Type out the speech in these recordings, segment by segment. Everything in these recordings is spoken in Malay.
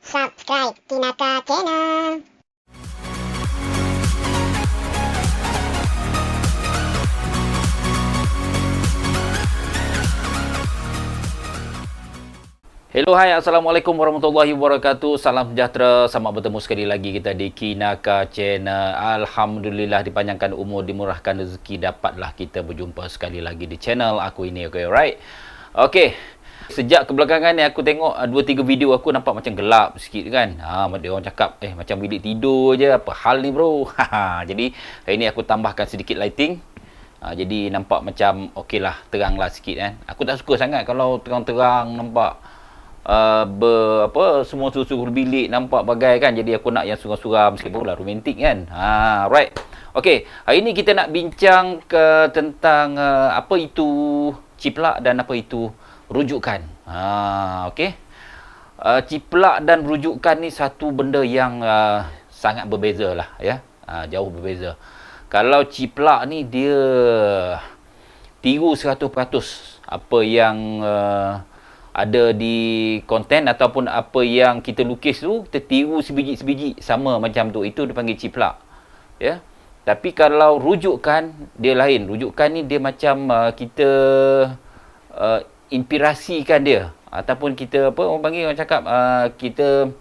Subscribe Kinaka Channel. Hello, hai, Assalamualaikum warahmatullahi wabarakatuh. Salam sejahtera, selamat bertemu sekali lagi kita di Kinaka Channel. Alhamdulillah, dipanjangkan umur, dimurahkan rezeki, dapatlah kita berjumpa sekali lagi di channel aku ini. Okay, alright. Okay, sejak kebelakangan ni aku tengok 2-3 video aku nampak macam gelap sikit kan. Dia orang cakap macam bilik tidur je, apa hal ni bro. Jadi hari ni aku tambahkan sedikit lighting. Jadi nampak macam okey lah, terang lah sikit kan. Aku tak suka sangat kalau terang-terang nampak semua susu bilik nampak bagai kan. Jadi aku nak yang suram-suram sikit pun lah, romantik kan. Right. Okey, hari ni kita nak bincang tentang apa itu ciplak dan apa itu rujukan. Okey. Ciplak dan rujukan ni satu benda yang sangat berbeza lah ya. Jauh berbeza. Kalau ciplak ni dia tiru 100% apa yang ada di konten ataupun apa yang kita lukis tu, kita tiru sebiji-sebiji sama macam tu. Itu dipanggil ciplak. Ya. Tapi kalau rujukan dia lain. Rujukan ni dia macam kita inspirasikan dia ataupun kita orang panggil, orang cakap kita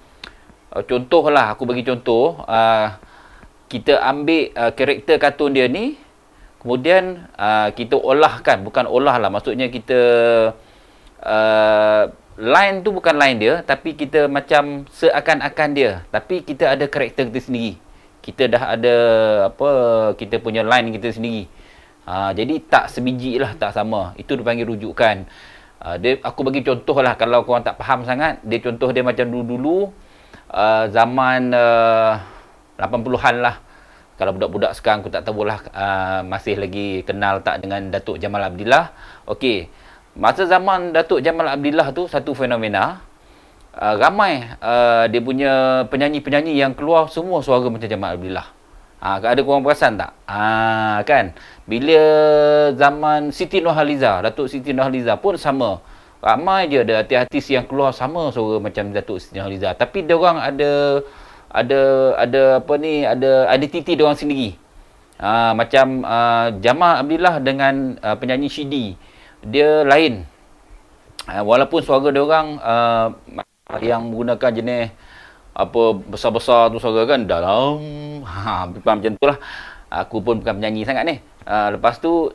contohlah, aku bagi contoh, kita ambil karakter kartun dia ni, kemudian kita olahkan, bukan olah lah, maksudnya kita line tu bukan line dia, tapi kita macam seakan-akan dia, tapi kita ada karakter kita sendiri. Kita dah ada kita punya line kita sendiri. Jadi tak sebiji lah, tak sama. Itu dipanggil rujukan. Aku bagi contoh lah, kalau korang tak faham sangat, dia contoh dia macam dulu-dulu zaman 80-an lah. Kalau budak-budak sekarang aku tak tahulah masih lagi kenal tak dengan Datuk Jamal Abdillah. Okey, masa zaman Datuk Jamal Abdillah tu satu fenomena, ramai dia punya penyanyi-penyanyi yang keluar semua suara macam Jamal Abdillah. Ada korang perasan tak? Kan? Bila zaman Siti Nurhaliza, Datuk Siti Nurhaliza pun sama. Ramai je ada artis-artis yang keluar sama suara macam Datuk Siti Nurhaliza. Tapi dia orang ada identiti dia orang sendiri. Macam Jamal Abdillah dengan penyanyi Shidi, dia lain. Walaupun suara dia orang yang menggunakan jenis besar-besar tu suara kan dalam macam tu lah. Aku pun bukan penyanyi sangat ni. Lepas tu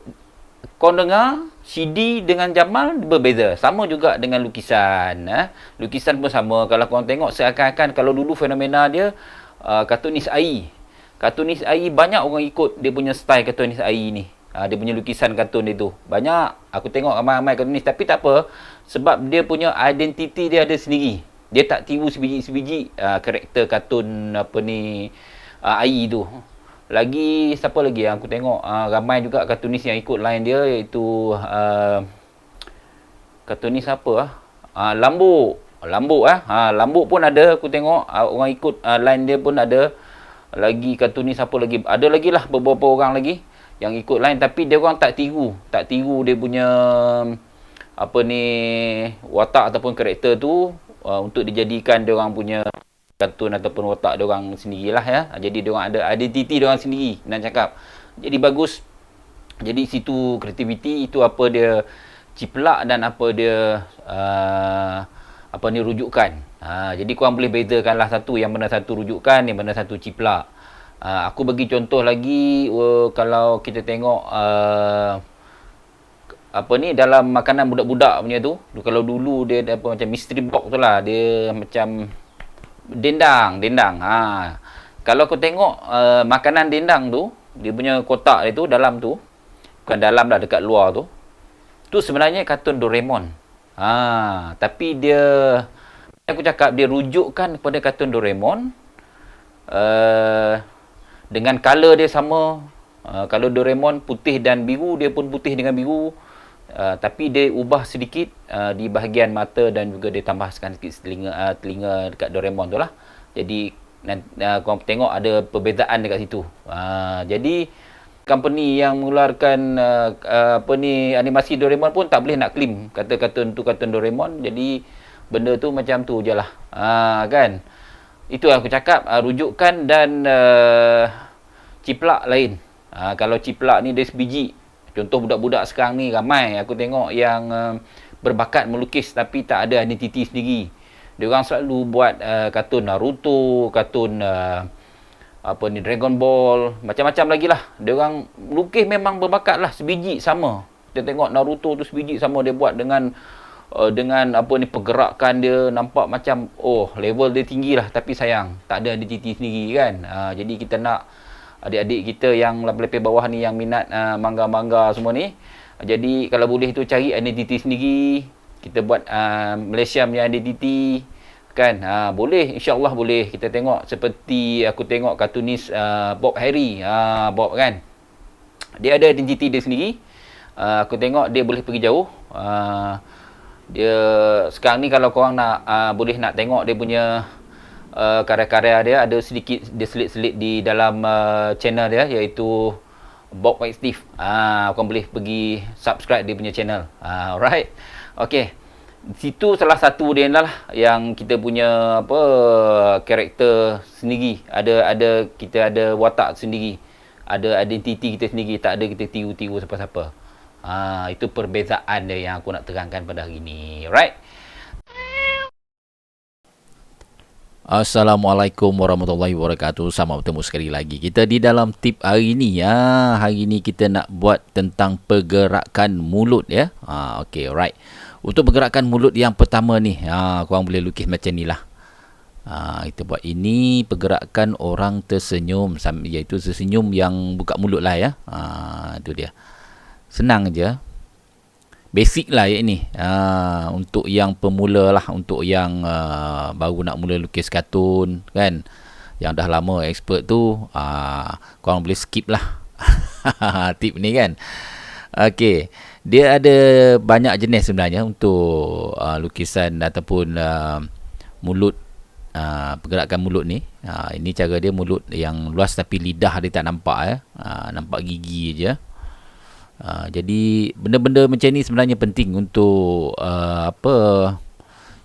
kau dengar CD dengan Jamal berbeza. Sama juga dengan lukisan. Lukisan pun sama. Kalau kau tengok seakan-akan, kalau dulu fenomena dia kartunis AI. Kartunis AI banyak orang ikut dia punya style kartunis AI ni. Dia punya lukisan kartun dia tu. Banyak. Aku tengok ramai-ramai kartunis. Tapi tak apa. Sebab dia punya identiti dia ada sendiri. Dia tak tiru sebiji-sebiji karakter kartun AI tu. Lagi siapa lagi yang aku tengok ramai juga kartunis yang ikut line dia, iaitu kartunis apa Lambuk. Lambuk pun ada, aku tengok orang ikut line dia pun ada. Lagi kartunis apa lagi? Ada lagi lah beberapa orang lagi yang ikut line, tapi dia orang tak tiru dia punya watak ataupun karakter tu untuk dijadikan dia orang punya kartun ataupun watak dia orang sendirilah ya. Jadi dia orang ada identiti dia orang sendiri, nak cakap. Jadi bagus. Jadi situ kreativiti, itu apa dia ciplak dan apa dia rujukan. Jadi korang boleh bezakanlah satu yang mana satu rujukan, yang mana satu ciplak. Aku bagi contoh lagi, kalau kita tengok dalam makanan budak-budak punya tu, kalau dulu dia ada macam mystery box tu lah, dia macam dendang. Kalau kau tengok makanan dendang tu, dia punya kotak dia tu, dalam tu, bukan dalam lah, dekat luar tu sebenarnya kartun Doraemon. Tapi aku cakap dia rujukkan kepada kartun Doraemon dengan color dia sama. Kalau Doraemon putih dan biru, dia pun putih dengan biru. Tapi dia ubah sedikit di bahagian mata dan juga dia tambahkan sikit telinga dekat Doraemon tu lah. Jadi korang tengok ada perbezaan dekat situ. Jadi company yang mengeluarkan animasi Doraemon pun tak boleh nak claim kata kartun tu kartun Doraemon. Jadi benda tu macam tu je lah. Kan? Itu aku cakap, rujukan dan ciplak lain. Kalau ciplak ni dari sebiji. Contoh budak-budak sekarang ni ramai aku tengok yang berbakat melukis tapi tak ada identiti sendiri. Dia orang selalu buat kartun Naruto, kartun apa ni, Dragon Ball, macam-macam lagi lah. Dia orang lukis memang berbakat lah, sebiji sama. Kita tengok Naruto tu sebiji sama dia buat dengan apa ni, pergerakan dia nampak macam level dia tinggi lah, tapi sayang tak ada identiti sendiri kan. Jadi kita nak adik-adik kita yang level bawah ni yang minat manga-manga semua ni, jadi kalau boleh tu cari identiti sendiri. Kita buat Malaysia punya identiti kan. Boleh, insya-Allah boleh. Kita tengok seperti aku tengok kartunis Bob Harry, Bob kan, dia ada identiti dia sendiri. Aku tengok dia boleh pergi jauh. Dia sekarang ni kalau korang nak boleh nak tengok dia punya karya-karya dia, ada sedikit dia selit-selit di dalam channel dia, iaitu Bob White Steve. Korang boleh pergi subscribe dia punya channel. Alright. Okey. Situ salah satu dia lah yang kita punya karakter sendiri. Kita ada watak sendiri. Ada identiti kita sendiri, tak ada kita tiru-tiru siapa-siapa. Itu perbezaan dia yang aku nak terangkan pada hari ni. Alright. Assalamualaikum warahmatullahi wabarakatuh. Selamat bertemu sekali lagi kita di dalam tip hari ni. Hari ni kita nak buat tentang pergerakan mulut ya. Okey, alright. Untuk pergerakan mulut yang pertama ni, korang boleh lukis macam ni lah. Kita buat ini pergerakan orang tersenyum, iaitu tersenyum yang buka mulut lah ya. Itu dia. Senang je. Basic lah ya ini. Untuk yang pemula lah, untuk yang baru nak mula lukis kartun kan, yang dah lama expert tu, korang boleh skip lah tip ni kan. Okey, dia ada banyak jenis sebenarnya untuk lukisan ataupun mulut, pergerakan mulut ni. Ini cara dia, mulut yang luas tapi lidah dia tak nampak ya. Nampak gigi je. Jadi benda-benda macam ni sebenarnya penting untuk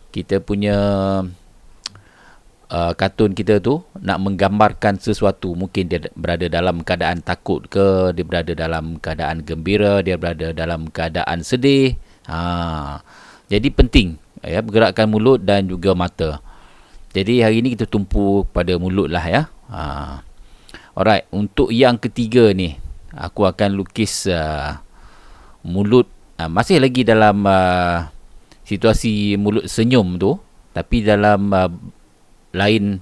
kita punya kartun kita tu nak menggambarkan sesuatu. Mungkin dia berada dalam keadaan takut ke, dia berada dalam keadaan gembira, dia berada dalam keadaan sedih. Jadi penting ya, pergerakan mulut dan juga mata. Jadi hari ni kita tumpu pada mulut lah ya. Alright, untuk yang ketiga ni aku akan lukis mulut, masih lagi dalam situasi mulut senyum tu, tapi dalam lain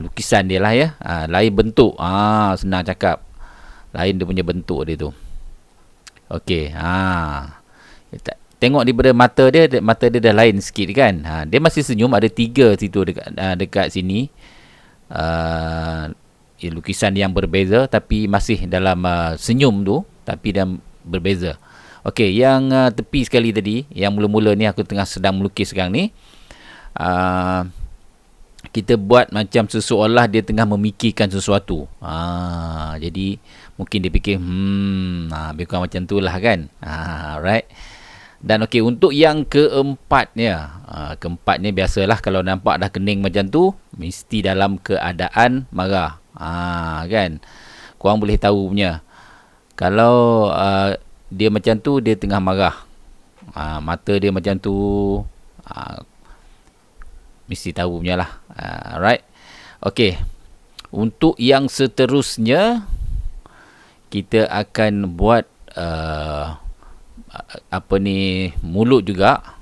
lukisan dia lah ya. Lain bentuk. Senang cakap, lain dia punya bentuk dia tu. Okey. Tengok daripada mata dia dah lain sikit kan. Dia masih senyum, ada 3 situ dekat sini. Lukisan yang berbeza tapi masih dalam senyum tu, tapi dia berbeza. Okey, yang tepi sekali tadi, yang mula-mula ni aku sedang melukis sekarang ni. Kita buat macam seseolah dia tengah memikirkan sesuatu. Jadi mungkin dia fikir lebih kurang macam tu lah kan. Alright. Dan okey, untuk yang keempatnya, keempatnya biasalah kalau nampak dah kening macam tu, mesti dalam keadaan marah. Kan, korang boleh tahu punya. Kalau dia macam tu, dia tengah marah. Mata dia macam tu, mesti tahu punya lah. Alright. Okey, untuk yang seterusnya kita akan buat mulut juga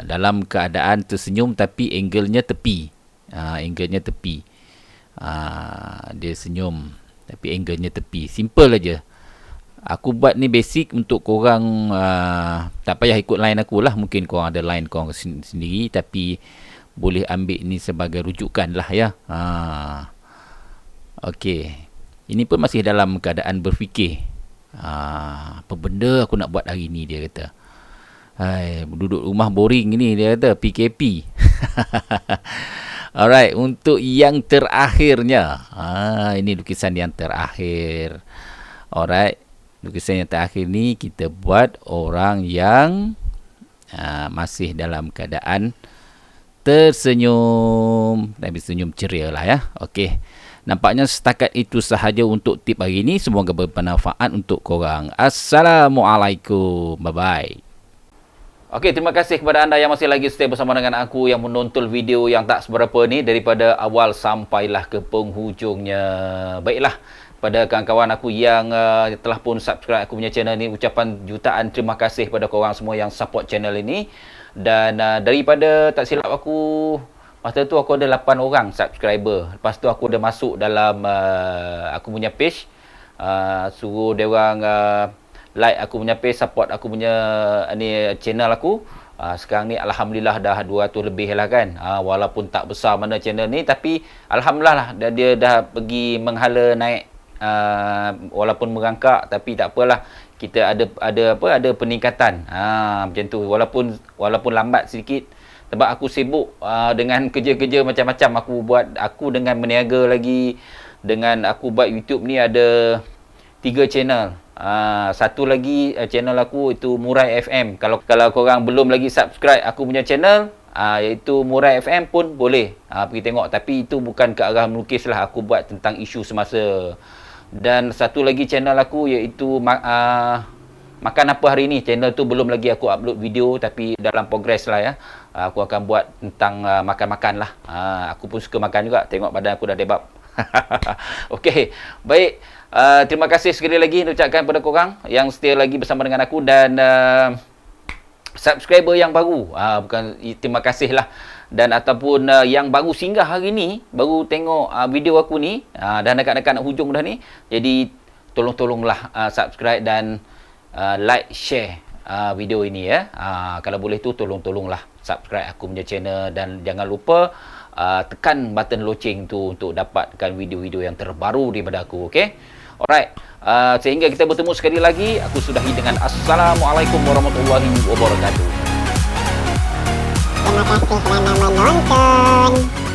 dalam keadaan tersenyum tapi angle-nya tepi. Angle-nya tepi. Dia senyum tapi angle-nya tepi. Simple aja. Aku buat ni basic untuk korang, tak payah ikut line aku lah. Mungkin korang ada line korang sendiri, tapi boleh ambil ni sebagai rujukan lah ya. Okey. Ini pun masih dalam keadaan berfikir. Apa benda aku nak buat hari ni, dia kata. Duduk rumah boring ni, dia kata, PKP. Alright, untuk yang terakhirnya. Ini lukisan yang terakhir. Alright, lukisan yang terakhir ni kita buat orang yang masih dalam keadaan tersenyum dan senyum ceria lah ya. Okey. Nampaknya setakat itu sahaja untuk tip hari ini. Semoga bermanfaat untuk korang. Assalamualaikum. Bye-bye. Okey, terima kasih kepada anda yang masih lagi stay bersama dengan aku yang menonton video yang tak seberapa ni daripada awal sampailah ke penghujungnya. Baiklah, pada kawan-kawan aku yang telah pun subscribe aku punya channel ni, ucapan jutaan terima kasih kepada korang semua yang support channel ini. Dan daripada tak silap aku, masa tu aku ada 8 orang subscriber. Lepas tu aku dah masuk dalam aku punya page, suruh dia orang like aku punya page, support aku punya ni channel aku. Sekarang ni alhamdulillah dah 200 lebih lah kan. Walaupun tak besar mana channel ni, tapi alhamdulillah lah dia dah pergi menghala naik, walaupun merangkak tapi tak apalah. Kita ada peningkatan. Macam tu, walaupun lambat sedikit sebab aku sibuk dengan kerja-kerja macam-macam aku dengan meniaga lagi, dengan aku buat YouTube ni ada 3 channel. Satu lagi channel aku itu Murai FM. Kalau korang belum lagi subscribe aku punya channel, iaitu Murai FM pun boleh pergi tengok. Tapi itu bukan ke arah melukis lah, aku buat tentang isu semasa. Dan satu lagi channel aku iaitu Makan Apa Hari Ni. Channel tu belum lagi aku upload video, tapi dalam progress lah ya. Aku akan buat tentang makan-makan lah. Aku pun suka makan juga. Tengok badan aku dah debab. Okey, baik. Terima kasih sekali lagi ucapkan kepada korang yang setia lagi bersama dengan aku. Dan subscriber yang baru, bukan terima kasih lah, dan ataupun yang baru singgah hari ni, baru tengok video aku ni, dan dekat-dekat nak hujung dah ni. Jadi tolong-tolonglah subscribe dan like, share video ini ya. Kalau boleh tu tolong-tolonglah subscribe aku punya channel. Dan jangan lupa tekan button loceng tu untuk dapatkan video-video yang terbaru daripada aku. Okay, alright. Sehingga kita bertemu sekali lagi, aku sudahi dengan Assalamualaikum warahmatullahi wabarakatuh. Terima kasih kerana menonton.